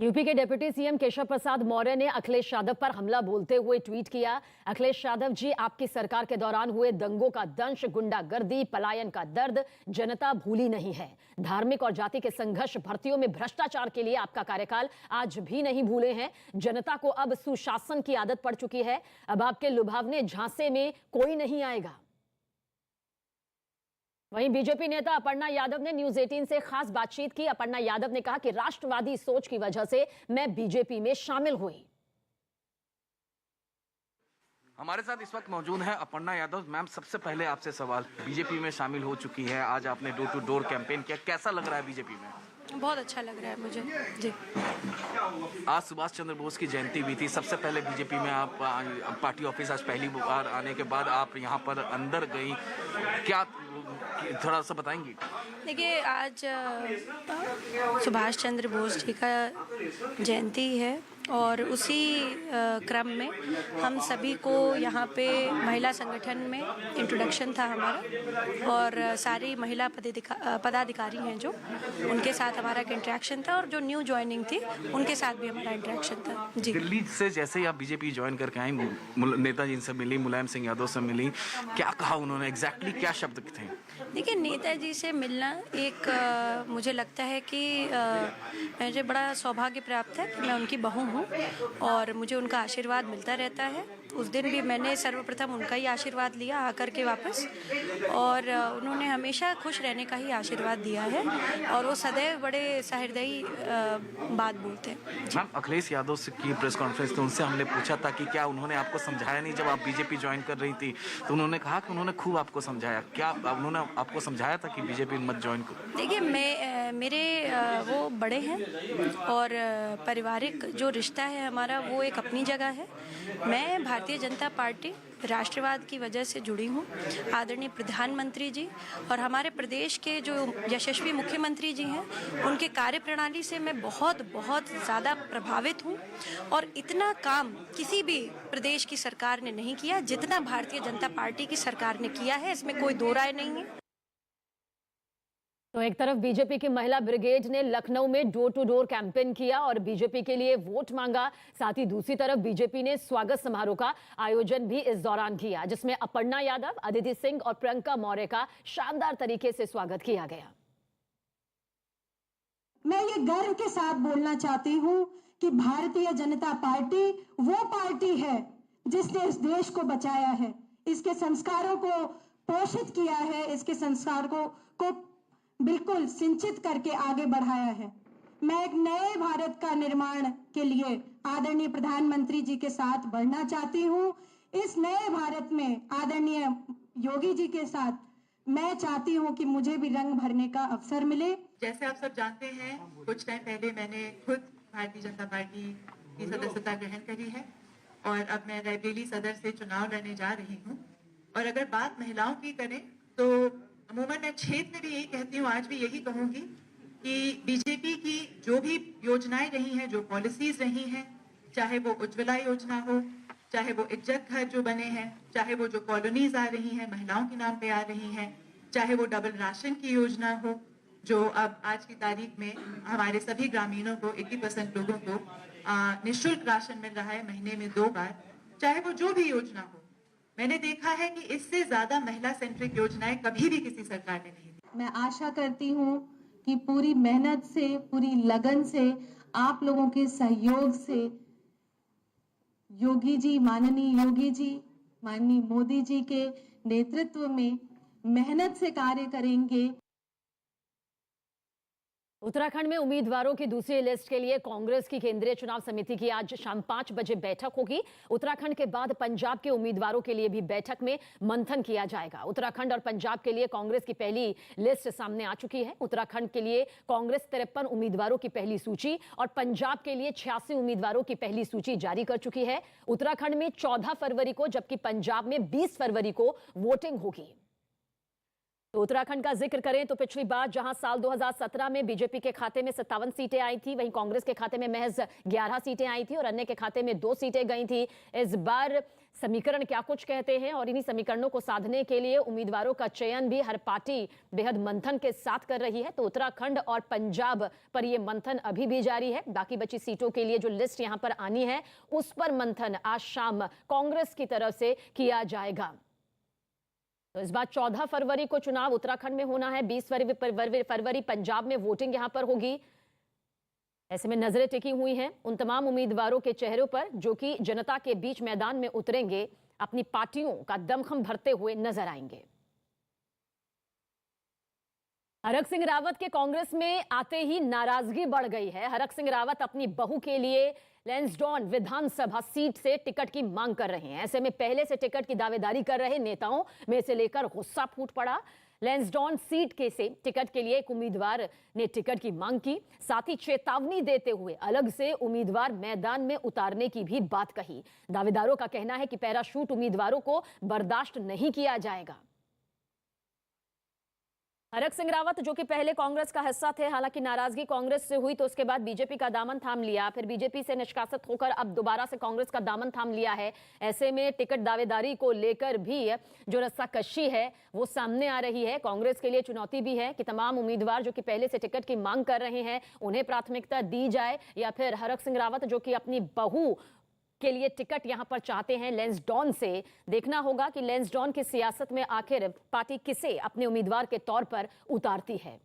UP के deputy CM Keshav Prasad Maurya ने अखिलेश यादव पर हमला बोलते हुए ट्वीट किया। अखिलेश यादव जी, आपकी सरकार के दौरान हुए दंगों का दंश, गुंडागर्दी, पलायन का दर्द जनता भूली नहीं है। धार्मिक और जाति के संघर्ष, भर्तियों में भ्रष्टाचार के लिए आपका कार्यकाल आज भी नहीं भूले हैं। जनता को अब सुशासन की आदत पड़ चुकी है। अब आपके लुभावने झांसे में कोई नहीं आएगा। वहीं बीजेपी नेता अपर्णा यादव ने न्यूज 18 से खास बातचीत की। अपर्णा यादव ने कहा कि राष्ट्रवादी सोच की वजह से मैं बीजेपी में शामिल हुई। हमारे साथ इस वक्त मौजूद है अपर्णा यादव। मैम, सबसे पहले आपसे सवाल, बीजेपी में शामिल हो चुकी है, आज आपने डोर टू डोर कैंपेन किया, कैसा लग रहा है बीजेपी में? बहुत अच्छा लग रहा है मुझे जी। आज सुभाष चंद्र बोस की जयंती भी थी। सबसे पहले बीजेपी में आप पार्टी ऑफिस आज पहली बार आने के बाद आप यहाँ पर अंदर गई, क्या थोड़ा सा बताएंगी? देखिए, आज सुभाष चंद्र बोस जी का जयंती है और उसी क्रम में हम सभी को यहाँ पे महिला संगठन में इंट्रोडक्शन था हमारा, और सारी महिला पदाधिकारी हैं जो, उनके साथ हमारा एक इंटरेक्शन था, और जो न्यू ज्वाइनिंग थी उनके साथ भी हमारा इंटरेक्शन था जी। दिल्ली से जैसे ही आप बीजेपी ज्वाइन करके आई, नेताजी से मिली, मुलायम सिंह यादव से मिली, क्या कहा उन्होंने, एग्जैक्टली क्या शब्द थे? देखिए, नेताजी से मिलना एक मुझे लगता है कि मुझे बड़ा सौभाग्य प्राप्त है कि मैं उनकी बहू हूँ और मुझे उनका आशीर्वाद मिलता रहता है। उस दिन भी मैंने सर्वप्रथम उनका ही आशीर्वाद लिया आकर के वापस, और उन्होंने हमेशा खुश रहने का ही आशीर्वाद दिया है, और वो सदैव बड़े सहृदयी बात बोलते हैं। मैम, अखिलेश यादव से की प्रेस कॉन्फ्रेंस थी, उनसे हमने पूछा था कि क्या उन्होंने आपको समझाया नहीं जब आप बीजेपी ज्वाइन कर रही थी? तो उन्होंने कहा कि उन्होंने खूब आपको समझाया। क्या उन्होंने आपको समझाया था कि बीजेपी मत ज्वाइन करो? देखिए, मेरे वो बड़े हैं, और पारिवारिक जो रिश्ता है हमारा वो एक अपनी जगह है। मैं भारतीय जनता पार्टी राष्ट्रवाद की वजह से जुड़ी हूँ। आदरणीय प्रधानमंत्री जी और हमारे प्रदेश के जो यशस्वी मुख्यमंत्री जी हैं, उनके कार्यप्रणाली से मैं बहुत बहुत ज़्यादा प्रभावित हूँ, और इतना काम किसी भी प्रदेश की सरकार ने नहीं किया जितना भारतीय जनता पार्टी की सरकार ने किया है, इसमें कोई दो राय नहीं है। तो एक तरफ बीजेपी की महिला ब्रिगेड ने लखनऊ में डोर टू डोर कैंपेन किया और बीजेपी के लिए वोट मांगा। साथ ही दूसरी तरफ बीजेपी ने स्वागत समारोह का आयोजन भी इस दौरान किया, जिसमें अपर्णा यादव, अदिति सिंह और प्रियंका मौर्य का शानदार तरीके से स्वागत किया गया। मैं ये गर्व के साथ बोलना चाहती हूँ कि भारतीय जनता पार्टी वो पार्टी है जिसने इस देश को बचाया है, इसके संस्कारों को पोषित किया है, इसके संस्कार को बिल्कुल सिंचित करके आगे बढ़ाया है। मैं एक नए भारत का निर्माण के लिए आदरणीय प्रधानमंत्री जी के साथ बढ़ना चाहती हूँ। इस नए भारत में आदरणीय योगी जी के साथ मैं चाहती हूँ कि मुझे भी रंग भरने का अवसर मिले। जैसे आप सब जानते हैं, कुछ टाइम पहले मैंने खुद भारतीय जनता पार्टी की सदस्यता ग्रहण करी है, और अब मैं रायबरेली सदर से चुनाव लड़ने जा रही हूँ। और अगर बात महिलाओं की करें तो अमूमन मैं क्षेत्र में भी यही कहती हूँ, आज भी यही कहूंगी कि बीजेपी की जो भी योजनाएं रही हैं, जो पॉलिसीज रही हैं, चाहे वो उज्ज्वला योजना हो, चाहे वो इज्जत घर जो बने हैं, चाहे वो जो कॉलोनीज आ रही हैं महिलाओं के नाम पे आ रही हैं, चाहे वो डबल राशन की योजना हो जो अब आज की तारीख में हमारे सभी ग्रामीणों को 80% लोगों को निःशुल्क राशन मिल रहा है महीने में 2 बार, चाहे वो जो भी योजना हो, मैंने देखा है कि इससे ज्यादा महिला सेंट्रिक योजनाएं कभी भी किसी सरकार ने नहीं दी। मैं आशा करती हूँ कि पूरी मेहनत से, पूरी लगन से, आप लोगों के सहयोग से माननीय योगी जी, माननीय मोदी जी के नेतृत्व में मेहनत से कार्य करेंगे। उत्तराखंड में उम्मीदवारों की दूसरी लिस्ट के लिए कांग्रेस की केंद्रीय चुनाव समिति की आज शाम 5 बजे बैठक होगी। उत्तराखंड के बाद पंजाब के उम्मीदवारों के लिए भी बैठक में मंथन किया जाएगा। उत्तराखंड और पंजाब के लिए कांग्रेस की पहली लिस्ट सामने आ चुकी है। उत्तराखंड के लिए कांग्रेस 53 उम्मीदवारों की पहली सूची और पंजाब के लिए 86 उम्मीदवारों की पहली सूची जारी कर चुकी है। उत्तराखंड में 14 फरवरी को, जबकि पंजाब में 20 फरवरी को वोटिंग होगी। तो उत्तराखंड का जिक्र करें तो पिछली बार जहां साल 2017 में बीजेपी के खाते में 57 सीटें आई थी, वहीं कांग्रेस के खाते में महज 11 सीटें आई थी और अन्य के खाते में 2 सीटें गई थी। इस बार समीकरण क्या कुछ कहते हैं और इन्हीं समीकरणों को साधने के लिए उम्मीदवारों का चयन भी हर पार्टी बेहद मंथन के साथ कर रही है। तो उत्तराखंड और पंजाब पर यह मंथन अभी भी जारी है। बाकी बची सीटों के लिए जो लिस्ट यहां पर आनी है उस पर मंथन आज शाम कांग्रेस की तरफ से किया जाएगा। तो इस बार 14 फरवरी को चुनाव उत्तराखंड में होना है, 20 फरवरी पंजाब में वोटिंग यहां पर होगी। ऐसे में नजरें टिकी हुई हैं उन तमाम उम्मीदवारों के चेहरों पर जो कि जनता के बीच मैदान में उतरेंगे, अपनी पार्टियों का दमखम भरते हुए नजर आएंगे। हरक सिंह रावत के कांग्रेस में आते ही नाराजगी बढ़ गई है। हरक सिंह रावत अपनी बहू के लिए लैंसडौन विधानसभा सीट से टिकट की मांग कर रहे हैं। ऐसे में पहले से टिकट की दावेदारी कर रहे नेताओं में से लेकर गुस्सा फूट पड़ा। लैंसडौन सीट के से टिकट के लिए एक उम्मीदवार ने टिकट की मांग की, साथ ही चेतावनी देते हुए अलग से उम्मीदवार मैदान में उतारने की भी बात कही। दावेदारों का कहना है कि पैराशूट उम्मीदवारों को बर्दाश्त नहीं किया जाएगा। हरक सिंह रावत जो कि पहले कांग्रेस का हिस्सा थे, हालांकि नाराजगी कांग्रेस से हुई तो उसके बाद बीजेपी का दामन थाम लिया, फिर बीजेपी से निष्कासित होकर अब दोबारा से कांग्रेस का दामन थाम लिया है। ऐसे में टिकट दावेदारी को लेकर भी जो रस्साकशी है वो सामने आ रही है। कांग्रेस के लिए चुनौती भी है कि तमाम उम्मीदवार जो कि पहले से टिकट की मांग कर रहे हैं उन्हें प्राथमिकता दी जाए या फिर हरक सिंह रावत जो कि अपनी बहू के लिए टिकट यहां पर चाहते हैं लैंसडौन से। देखना होगा कि लैंसडौन की सियासत में आखिर पार्टी किसे अपने उम्मीदवार के तौर पर उतारती है। हम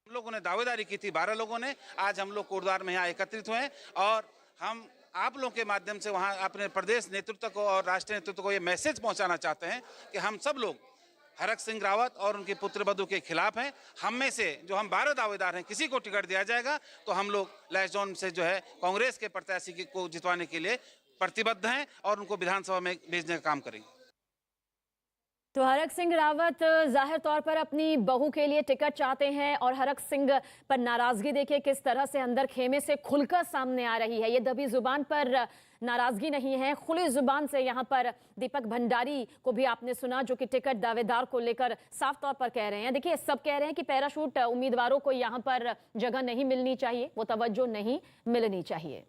लोगों ने दावेदारी की थी 12 लोगों ने, आज हम लोग कोटद्वार में यहाँ एकत्रित हुए और हम आप लोगों के माध्यम से वहाँ अपने प्रदेश नेतृत्व को और राष्ट्रीय नेतृत्व को ये मैसेज पहुँचाना चाहते हैं कि हम सब लोग हरक सिंह रावत और उनके पुत्र वधू के खिलाफ हैं। हम में से जो हम 12 दावेदार हैं, किसी को टिकट दिया जाएगा तो हम लोग लैंसडौन से जो है कांग्रेस के प्रत्याशी को जितवाने के लिए प्रतिबद्ध हैं और उनको विधानसभा में भेजने का काम करेंगे। तो हरक सिंह रावत जाहिर तौर पर अपनी बहू के लिए टिकट चाहते हैं और हरक सिंह पर नाराजगी देखिए किस तरह से अंदर खेमे से खुलकर सामने आ रही है। ये दबी जुबान पर नाराजगी नहीं है, खुली जुबान से यहाँ पर दीपक भंडारी को भी आपने सुना जो कि टिकट दावेदार को लेकर साफ तौर पर कह रहे हैं। देखिए सब कह रहे हैं कि पैराशूट उम्मीदवारों को यहाँ पर जगह नहीं मिलनी चाहिए, वो तवज्जो नहीं मिलनी चाहिए।